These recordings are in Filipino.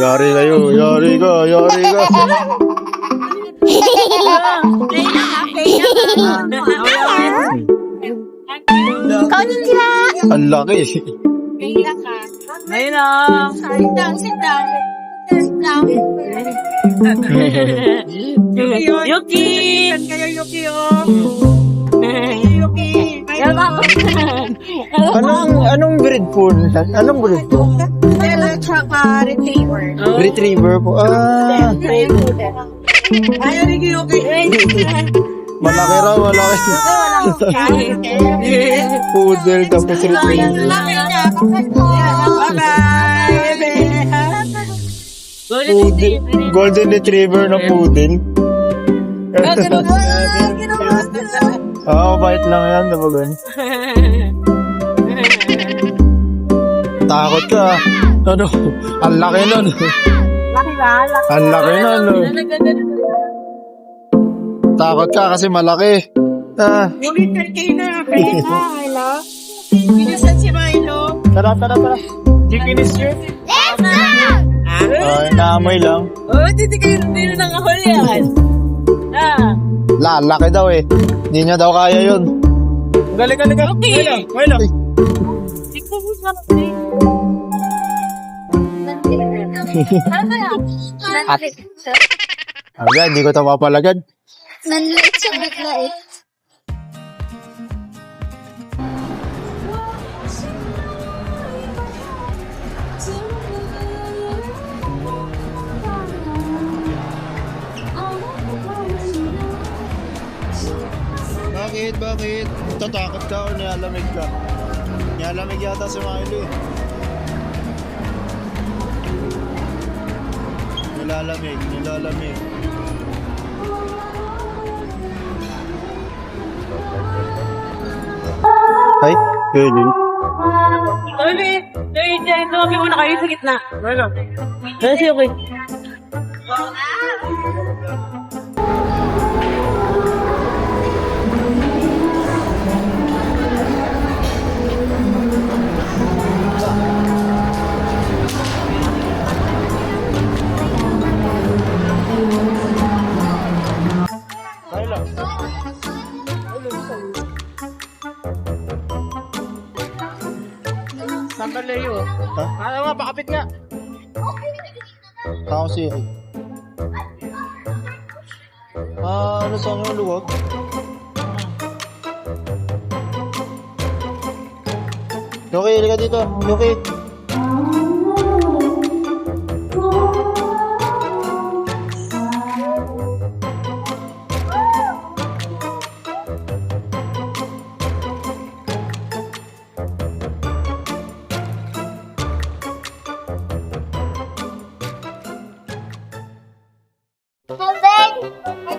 Yari kayo, yari ka, yari ka. Konnichiwa. Ang laki. Ayun na. Sit down. Yuki! Kayo Yuki, oh. Yuki. Anong breed po? Anong breed po? Bella tsaka retriever. Retriever po. Ah, Ayaw ni Yuki. malaki raw, malaki. Poodle tapos retriever. Poodle. Golden retriever na poodle. Bait lang yan, nabagan. Takot ka. Ano? Ang laki nun. Laki ba? Ang laki nun. Takot ka kasi malaki. Ulit kayo na. Hello? Pinasan si Milo. Tara. Chicken is here. Let's go! Ay, naamoy lang. Hindi na nangahol yan. Lalaki daw eh. Hindi niya daw kaya yun. Galing. Okay. Wala. Hindi ko ito mapalagad. Nanlit siya bigla eh. Bakit? Tatakot ka o nilalamig ka? Nilalamig yata si Milo eh. Nilalamig. Ay, Kevin. Tumabi muna kayo sa gitna. Kasi okay. Sambalayo. Ha? Ano nga, pakapit nga. Ako si Eric. Ano sa ang luwag? Yoki, halika dito. Yoki.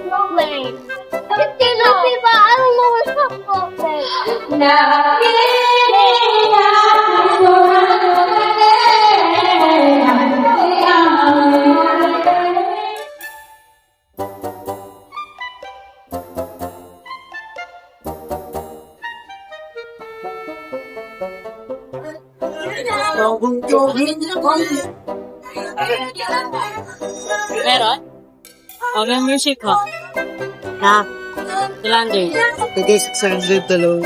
Complain. 50 Luffy ba? I don't know what's up, complain. Meron? May music ha? Na? Salander. Ito 600 dalaw.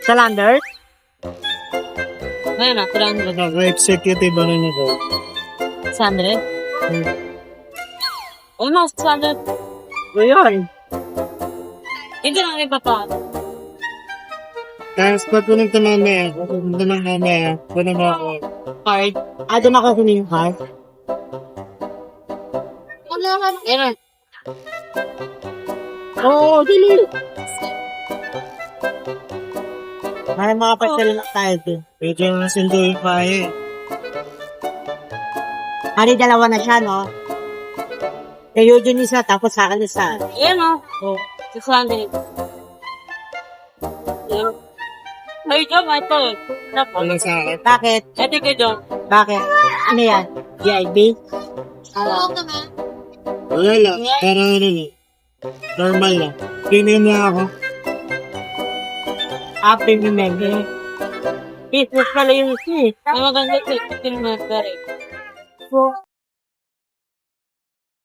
Salander? Ngayon na, Salander. Naka-executive ano na daw. Salander? No, Salander. Ngayon. Hindi lang ipapa. Tapos pag punong tamamaya, punong ako. Card. Doon ako kunin yung card. Meron. Oo, dili. May mga patal na tayo doon. Pwede yung nasunduin pa eh. Hari, dalawa na siya, no? Kay Eugene isa, tapos sa akin isa. Ayan o. 600. Ayan. Ay, John, ito. Walang sa akin. Bakit? Ito kay John. Bakit? Ano yan? GIB? Wala lang. Parang ano eh. Normal lang. Premium lang ako. Premium member. Business pala yung si. Ang maganda sa rin.